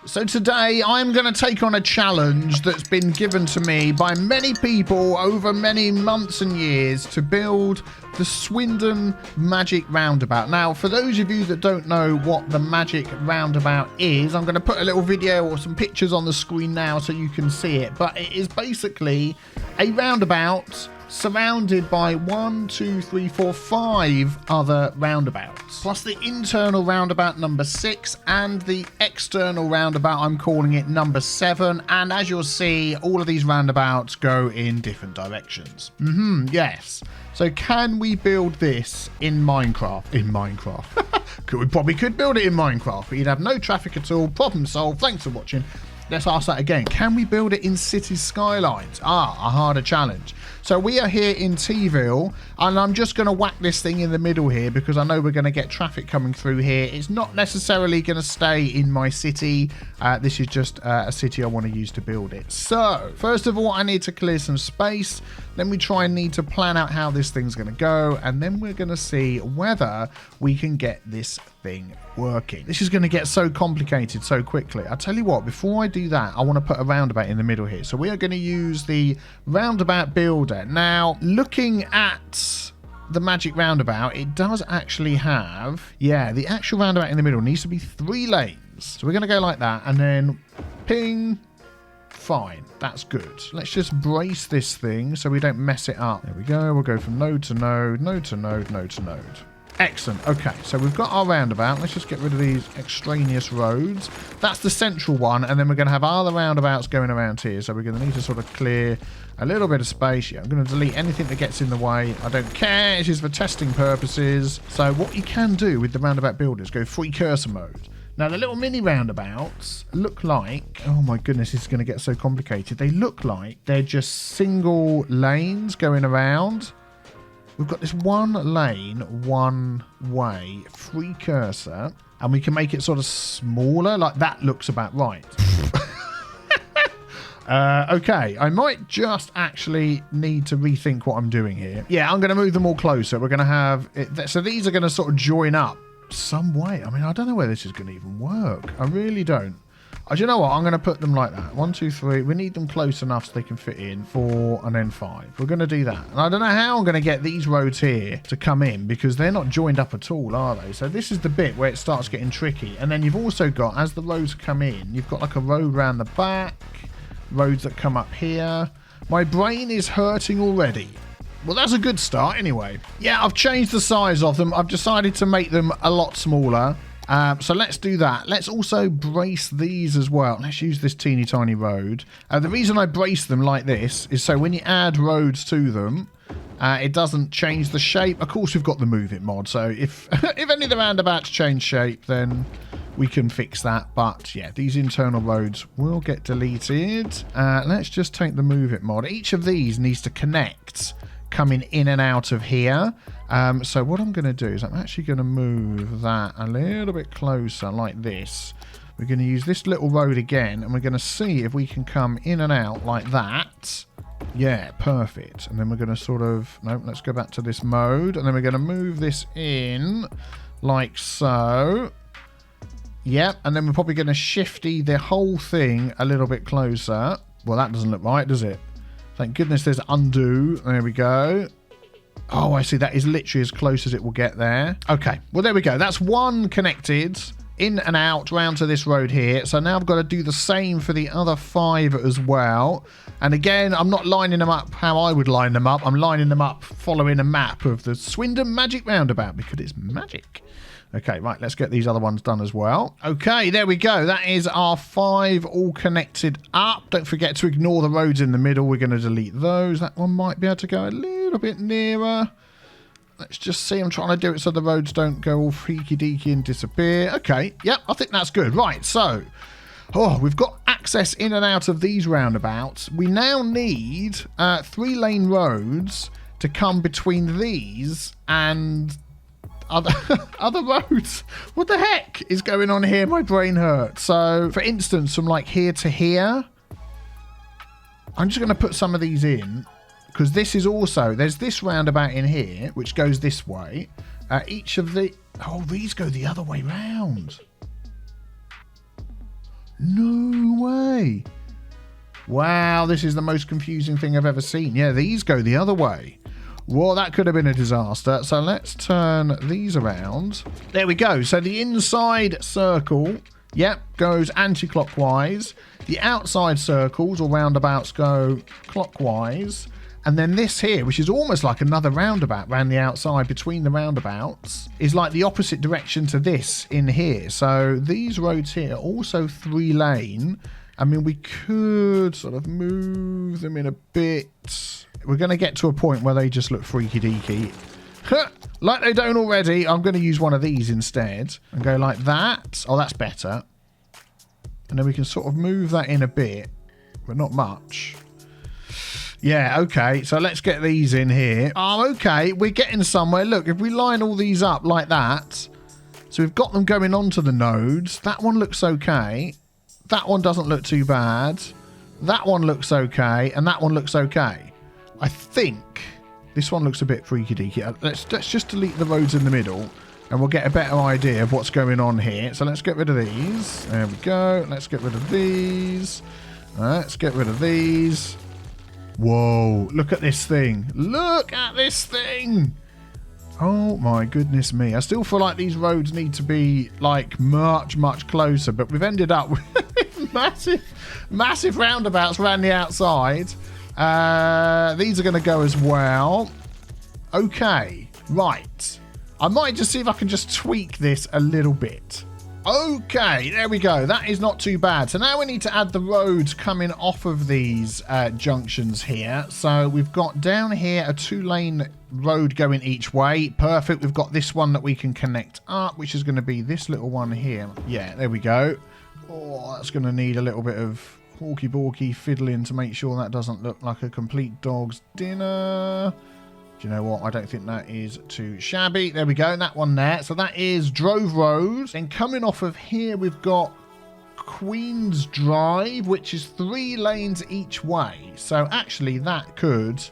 So today I'm going to take on a challenge that's been given to me by many people over many months and years to build the Swindon Magic Roundabout. Now, for those of you that don't know what the Magic Roundabout is, I'm going to put a little video or some pictures on the screen now so you can see it. But it is basically a roundabout surrounded by 5 other roundabouts, plus the internal roundabout number 6 and the external roundabout, I'm calling it number 7. And as you'll see, all of these roundabouts go in different directions. Yes. So can we build this in Minecraft? We probably could build it in Minecraft, but you'd have no traffic at all. Problem solved. Thanks for watching. Let's ask that again. Can we build it in Cities Skylines? A harder challenge. So we are here in T-ville, and I'm just going to whack this thing in the middle here because I know we're going to get traffic coming through here. It's not necessarily going to stay in my city. This is just a city I want to use to build it. So first of all, I need to clear some space. Then we need to plan out how this thing's going to go, and then we're going to see whether we can get this thing working. This is going to get so complicated so quickly. I tell you what, before I do that, I want to put a roundabout in the middle here. So we are going to use the roundabout builder. Now, looking at the Magic Roundabout, it does actually have, the actual roundabout in the middle needs to be 3 lanes. So we're going to go like that, and then ping. Fine, that's good. Let's just brace this thing so we don't mess it up. There we go. We'll go from node to node, node to node, node to node. Excellent. Okay, so we've got our roundabout. Let's just get rid of these extraneous roads. That's the central one, and then we're going to have other roundabouts going around here. So we're going to need to sort of clear a little bit of space. Yeah, I'm going to delete anything that gets in the way. I don't care. It's just for testing purposes. So what you can do with the roundabout builder is go free cursor mode. Now, the little mini roundabouts look like... Oh, my goodness, this is going to get so complicated. They look like they're just single lanes going around. We've got this one lane, one way, free cursor, and we can make it sort of smaller. Like, that looks about right. Okay, I might just actually need to rethink what I'm doing here. Yeah, I'm going to move them all closer. We're going to have... So these are going to sort of join up some way. I mean, I don't know where this is going to even work. I really don't. Do you know what? I'm going to put them like that. 1, 2, 3. We need them close enough so they can fit in. 4 and then 5. We're going to do that. And I don't know how I'm going to get these roads here to come in because they're not joined up at all, are they? So this is the bit where it starts getting tricky. And then you've also got, as the roads come in, you've got like a road round the back, roads that come up here. My brain is hurting already. Well, that's a good start anyway. Yeah, I've changed the size of them. I've decided to make them a lot smaller. So let's do that. Let's also brace these as well. Let's use this teeny tiny road. The reason I brace them like this is so when you add roads to them, it doesn't change the shape. Of course, we've got the Move It mod. So if any of the roundabouts change shape, then we can fix that. But yeah, these internal roads will get deleted. Let's just take the Move It mod. Each of these needs to connect coming in and out of here. So what I'm going to do is I'm actually going to move that a little bit closer like this. We're going to use this little road again, and we're going to see if we can come in and out like that. Yeah, perfect. And then we're going to sort of... No, let's go back to this mode. And then we're going to move this in like so. Yep, and then we're probably going to shifty the whole thing a little bit closer. Well, that doesn't look right, does it? Thank goodness there's undo. There we go. Oh, I see. That is literally as close as it will get there. Okay. Well, there we go. That's one connected in and out round to this road here. So now I've got to do the same for the other 5 as well. And again, I'm not lining them up how I would line them up. I'm lining them up following a map of the Swindon Magic Roundabout because it's magic. Okay, right, let's get these other ones done as well. Okay, there we go. That is our 5 all connected up. Don't forget to ignore the roads in the middle. We're going to delete those. That one might be able to go a little bit nearer. Let's just see. I'm trying to do it so the roads don't go all freaky-deaky and disappear. Okay, yep, I think that's good. Right, so... Oh, we've got access in and out of these roundabouts. We now need 3-lane roads to come between these and... other roads. What the heck is going on here? My brain hurts. So, for instance, from like here to here, I'm just going to put some of these in because this is also, there's this roundabout in here which goes this way. Each of the... Oh, these go the other way round. No way. Wow, this is the most confusing thing I've ever seen. Yeah, these go the other way. Well, that could have been a disaster. So let's turn these around. There we go. So the inside circle, yep, goes anti-clockwise. The outside circles or roundabouts go clockwise. And then this here, which is almost like another roundabout around the outside between the roundabouts, is like the opposite direction to this in here. So these roads here are also 3-lane. I mean, we could sort of move them in a bit. We're going to get to a point where they just look freaky deaky. Like they don't already. I'm going to use one of these instead and go like that. Oh, that's better. And then we can sort of move that in a bit, but not much. Yeah, okay. So let's get these in here. Oh, okay. We're getting somewhere. Look, if we line all these up like that. So we've got them going onto the nodes. That one looks okay. That one doesn't look too bad. That one looks okay. And that one looks okay. I think this one looks a bit freaky deaky. Let's just delete the roads in the middle and we'll get a better idea of what's going on here. So let's get rid of these. There we go. Let's get rid of these. Let's get rid of these. Whoa, look at this thing. Look at this thing. Oh my goodness me. I still feel like these roads need to be like much, much closer, but we've ended up with massive roundabouts around the outside. These are going to go as well. Okay, right. I might just see if I can just tweak this a little bit. Okay, there we go. That is not too bad. So now we need to add the roads coming off of these junctions here. So we've got down here a 2-lane road going each way. Perfect. We've got this one that we can connect up, which is going to be this little one here. Yeah, there we go. Oh, that's going to need a little bit of hawky-balky fiddling to make sure that doesn't look like a complete dog's dinner. Do you know what? I don't think that is too shabby. There we go. That one there. So that is Drove Road. Then coming off of here, we've got Queen's Drive, which is 3 lanes each way. So actually, that could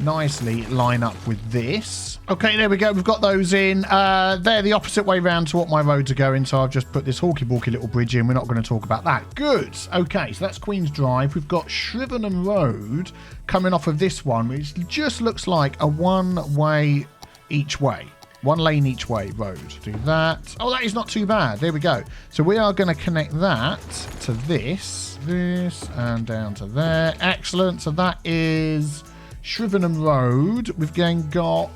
nicely line up with this. Okay, there we go. We've got those in. They're the opposite way round to what my roads are going. So I've just put this hawky-balky little bridge in. We're not going to talk about that. Good. Okay, so that's Queen's Drive. We've got Shrivenham Road coming off of this one, which just looks like a 1-way each way. 1 lane each way road. Do that. Oh, that is not too bad. There we go. So we are going to connect that to this, and down to there. Excellent. So that is Shrivenham Road. We've then got...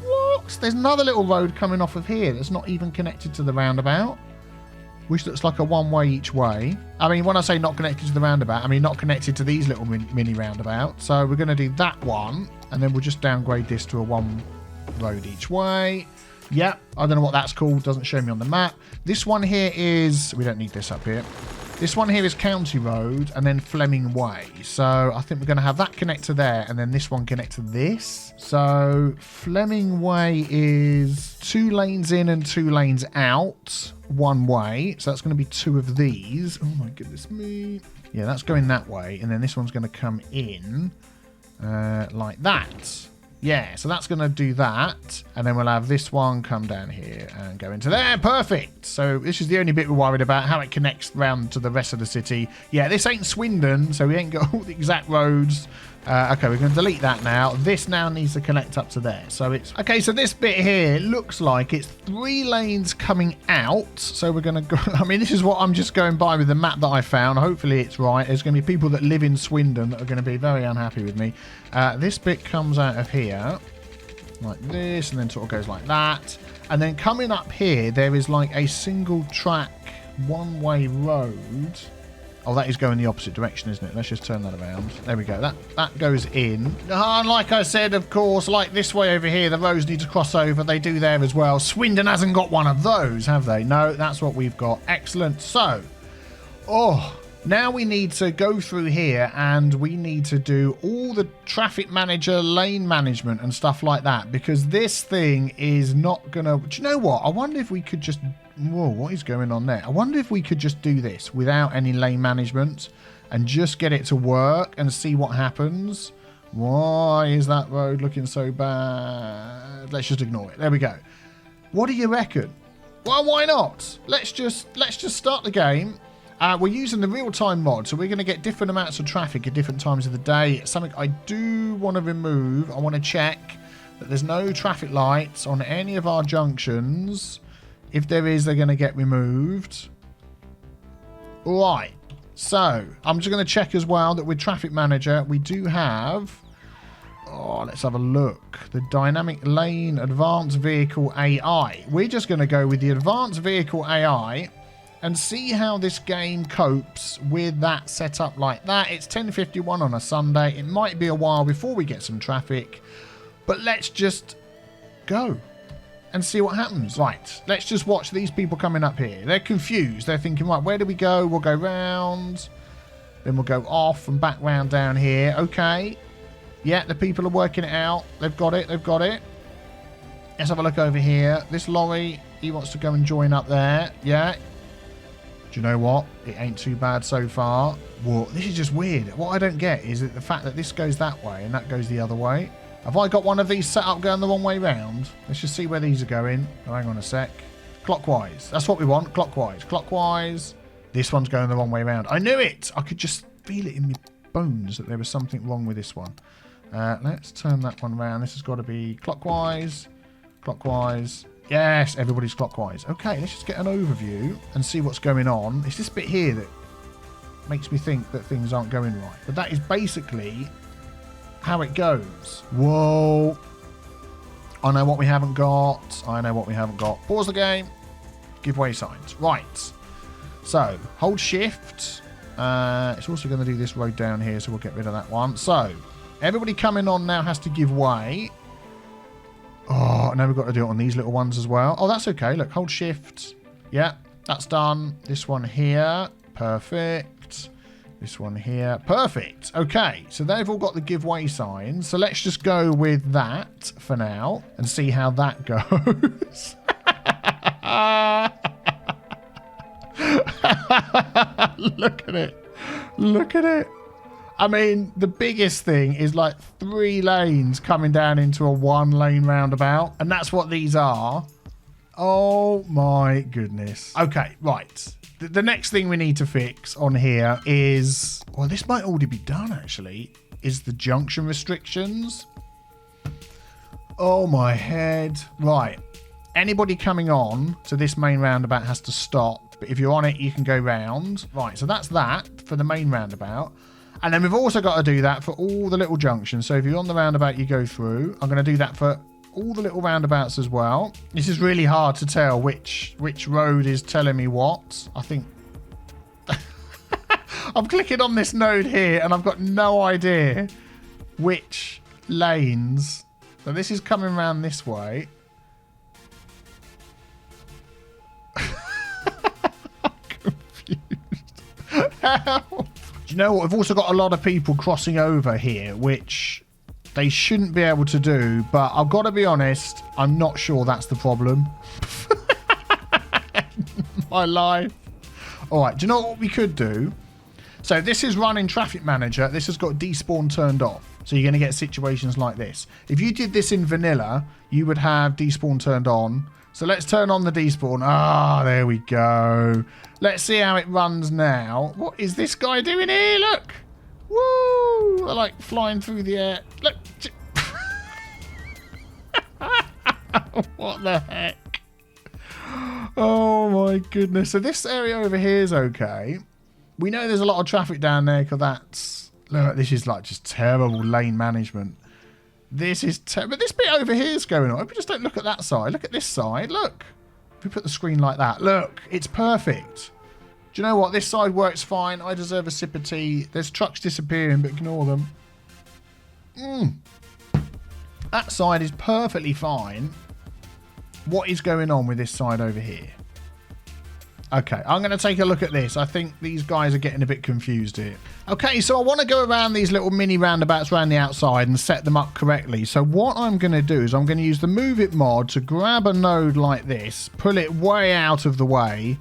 What? There's another little road coming off of here that's not even connected to the roundabout, which looks like a 1-way each way. I mean, when I say not connected to the roundabout, I mean not connected to these little mini roundabouts. So we're going to do that one, and then we'll just downgrade this to a 1 road each way. Yep, I don't know what that's called. Doesn't show me on the map. This one here is... We don't need this up here. This one here is County Road and then Fleming Way. So I think we're going to have that connect to there and then this one connect to this. So Fleming Way is 2 lanes in and 2 lanes out, 1 way. So that's going to be 2 of these. Oh my goodness me. Yeah, that's going that way. And then this one's going to come in like that. Yeah, so that's going to do that. And then we'll have this one come down here and go into there. Perfect. So this is the only bit we're worried about, how it connects round to the rest of the city. Yeah, this ain't Swindon, so we ain't got all the exact roads. Okay, we're going to delete that now. This now needs to connect up to there. So it's... Okay, so this bit here looks like it's 3 lanes coming out. So we're going to go... I mean, this is what I'm just going by with the map that I found. Hopefully it's right. There's going to be people that live in Swindon that are going to be very unhappy with me. This bit comes out of here like this and then sort of goes like that. And then coming up here, there is like a single track 1-way road. Oh, that is going the opposite direction, isn't it? Let's just turn that around. There we go. That goes in. And like I said, of course, like this way over here, the roads need to cross over. They do there as well. Swindon hasn't got one of those, have they? No, that's what we've got. Excellent. So, now we need to go through here and we need to do all the traffic manager, lane management and stuff like that, because this thing is not going to... Do you know what? I wonder if we could just... Whoa, what is going on there? I wonder if we could just do this without any lane management and just get it to work and see what happens. Why is that road looking so bad? Let's just ignore it. There we go. What do you reckon? Well, why not? Let's just start the game. We're using the real-time mod, so we're going to get different amounts of traffic at different times of the day. Something I do want to remove. I want to check that there's no traffic lights on any of our junctions. If there is, they're going to get removed. Right. So, I'm just going to check as well that with Traffic Manager, we do have... Oh, let's have a look. The Dynamic Lane Advanced Vehicle AI. We're just going to go with the Advanced Vehicle AI and see how this game copes with that setup like that. It's 10:51 on a Sunday. It might be a while before we get some traffic, but let's just go and see what happens. Right, let's just watch these people coming up here. They're confused. They're thinking, right, where do we go? We'll go round, then we'll go off and back round down here. Okay. Yeah, the people are working it out. They've got it. They've got it. Let's have a look over here. This lorry, he wants to go and join up there. Yeah. Do you know what? It ain't too bad so far. Whoa, this is just weird. What I don't get is that the fact that this goes that way and that goes the other way. Have I got one of these set up going the wrong way round? Let's just see where these are going. Oh, hang on a sec. Clockwise. That's what we want. Clockwise. Clockwise. This one's going the wrong way round. I knew it. I could just feel it in my bones that there was something wrong with this one. Let's turn that one around. This has got to be clockwise. Clockwise. Yes, everybody's clockwise. Okay, let's just get an overview and see what's going on. It's this bit here that makes me think that things aren't going right. But that is basically how it goes. Whoa. I know what we haven't got. I know what we haven't got. Pause the game. Give way signs. Right. So, hold shift. It's also going to do this road down here, so we'll get rid of that one. So, everybody coming on now has to give way. Oh, now we've got to do it on these little ones as well. Oh, that's okay. Look, hold shift. Yeah, that's done. This one here. Perfect. This one here. Perfect. Okay, so they've all got the give way signs. So let's just go with that for now and see how that goes. Look at it. Look at it. I mean, the biggest thing is like 3 lanes coming down into a 1-lane roundabout. And that's what these are. Oh my goodness. Okay, right. The next thing we need to fix on here is... Well, this might already be done, actually. Is the junction restrictions. Oh my head. Right. Anybody coming on to this main roundabout has to stop. But if you're on it, you can go round. Right, so that's that for the main roundabout. And then we've also got to do that for all the little junctions. So if you're on the roundabout, you go through. I'm going to do that for all the little roundabouts as well. This is really hard to tell which road is telling me what. I think... I'm clicking on this node here and I've got no idea which lanes. So this is coming around this way. I'm confused. Help. Do you know what? We've also got a lot of people crossing over here, which they shouldn't be able to do. But I've got to be honest, I'm not sure that's the problem. My life. All right, do you know what we could do? So this is running Traffic Manager. This has got despawn turned off. So you're going to get situations like this. If you did this in vanilla, you would have despawn turned on. So let's turn on the despawn. Ah, there we go. Let's see how it runs now. What is this guy doing here? Look. Woo. They're like flying through the air. Look. What the heck? Oh my goodness. So this area over here is okay. We know there's a lot of traffic down there because that's... Look, this is like just terrible lane management. This is terrible. But this bit over here is going on. If we just don't look at that side. Look at this side. Look. If we put the screen like that. Look. It's perfect. Do you know what? This side works fine. I deserve a sip of tea. There's trucks disappearing, but ignore them. That side is perfectly fine. What is going on with this side over here? Okay, I'm going to take a look at this. I think these guys are getting a bit confused here. Okay, so I want to go around these little mini roundabouts around the outside and set them up correctly. So what I'm going to do is I'm going to use the Move It mod to grab a node like this, pull it way out of the way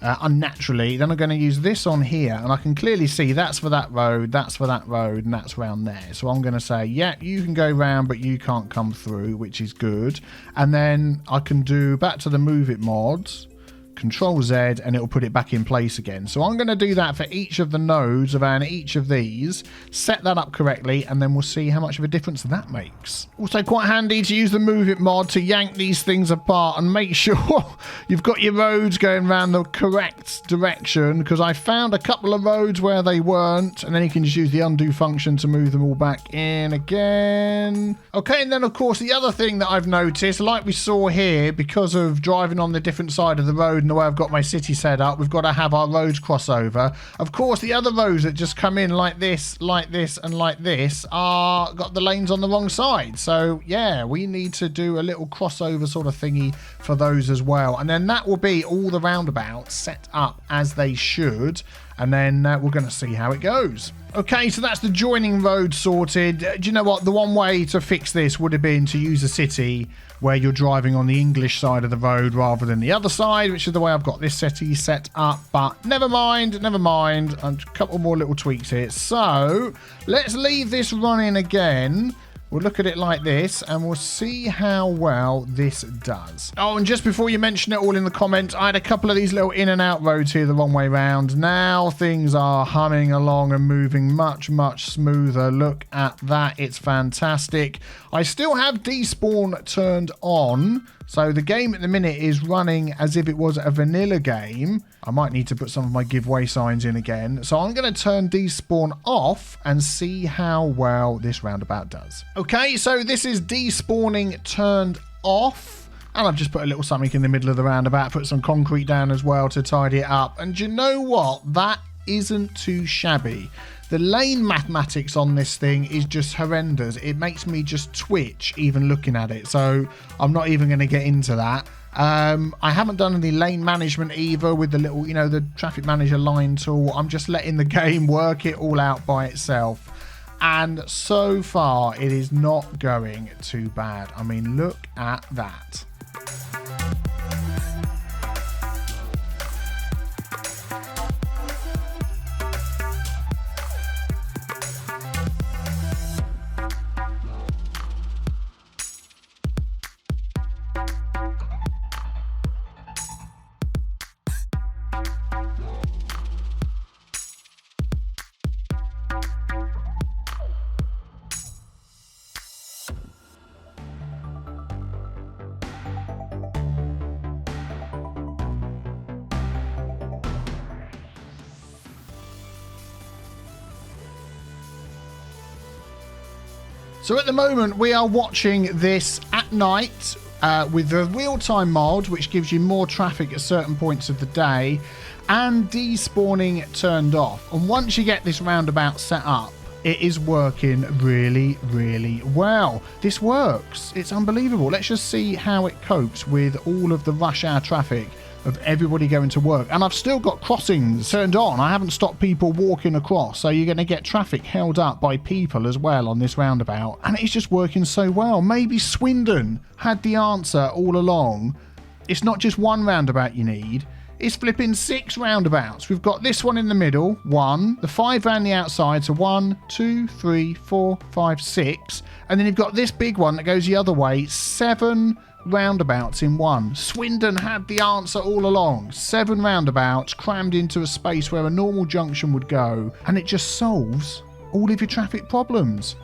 unnaturally. Then I'm going to use this on here, and I can clearly see that's for that road, that's for that road, and that's around there. So I'm going to say, yeah, you can go round, but you can't come through, which is good. And then I can do back to the Move It mods. Control Z, and it'll put it back in place again. So I'm going to do that for each of the nodes around each of these, set that up correctly, and then we'll see how much of a difference that makes. Also quite handy to use the Move It mod to yank these things apart and make sure you've got your roads going around the correct direction, because I found a couple of roads where they weren't, and then you can just use the undo function to move them all back in again. Okay, and then of course the other thing that I've noticed, like we saw here, because of driving on the different side of the road and the way I've got my city set up, we've got to have our roads cross over. Of course, the other roads that just come in like this, and like this are got the lanes on the wrong side. So yeah, we need to do a little crossover sort of thingy for those as well. And then that will be all the roundabouts set up as they should. And then we're going to see how it goes. Okay, so that's the joining road sorted. Do you know what? The one way to fix this would have been to use a city where you're driving on the English side of the road rather than the other side, which is the way I've got this city set up. But never mind, never mind. A couple more little tweaks here. So let's leave this running again. We'll look at it like this and we'll see how well this does. Oh, and just before you mention it all in the comments, I had a couple of these little in and out roads here the wrong way round. Now things are humming along and moving much, much smoother. Look at that. It's fantastic. I still have despawn turned on. So the game at the minute is running as if it was a vanilla game. I might need to put some of my giveaway signs in again. So I'm going to turn despawn off and see how well this roundabout does. Okay, so this is despawning turned off. And I've just put a little something in the middle of the roundabout, put some concrete down as well to tidy it up. And you know what? That isn't too shabby. The lane mathematics on this thing is just horrendous. It makes me just twitch even looking at it. So I'm not even going to get into that. I haven't done any lane management either with the little, you know, the traffic manager line tool. I'm just letting the game work it all out by itself. And so far, it is not going too bad. I mean, look at that. So at the moment, we are watching this at night with the real-time mod, which gives you more traffic at certain points of the day, and despawning turned off. And once you get this roundabout set up, it is working really, really well. This works. It's unbelievable. Let's just see how it copes with all of the rush hour traffic of everybody going to work. And I've still got crossings turned on. I haven't stopped people walking across. So you're going to get traffic held up by people as well on this roundabout. And it's just working so well. Maybe Swindon had the answer all along. It's not just one roundabout you need. It's flipping 6 roundabouts. We've got this one in the middle, 1. The 5 around the outside, so 1, 2, 3, 4, 5, 6. And then you've got this big one that goes the other way, 7 roundabouts in one. Swindon had the answer all along. 7 roundabouts crammed into a space where a normal junction would go, and it just solves all of your traffic problems.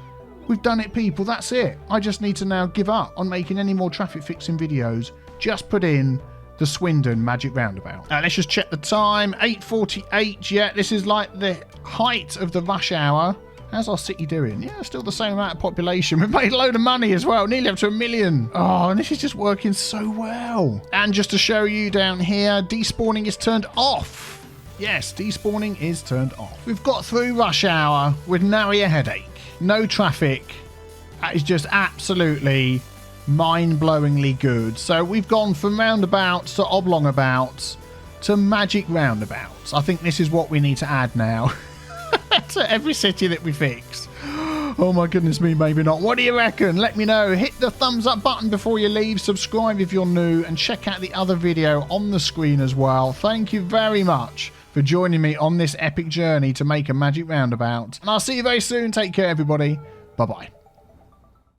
We've done it, people. That's it. I just need to now give up on making any more traffic fixing videos. Just put in the Swindon Magic Roundabout. Let's just check the time. 8:48. Yeah, this is like the height of the rush hour. How's our city doing? Yeah, still the same amount of population. We've made a load of money as well, nearly up to 1 million. Oh, and this is just working so well. And just to show you down here, despawning is turned off. Yes, despawning is turned off. We've got through rush hour with nary a headache. No traffic. That is just absolutely mind-blowingly good. So we've gone from roundabouts to oblongabouts to magic roundabouts. I think this is what we need to add now. To every city that we fix. Oh my goodness me, maybe not. What do you reckon? Let me know. Hit the thumbs up button before you leave. Subscribe if you're new. And check out the other video on the screen as well. Thank you very much for joining me on this epic journey to make a magic roundabout. And I'll see you very soon. Take care, everybody. Bye-bye.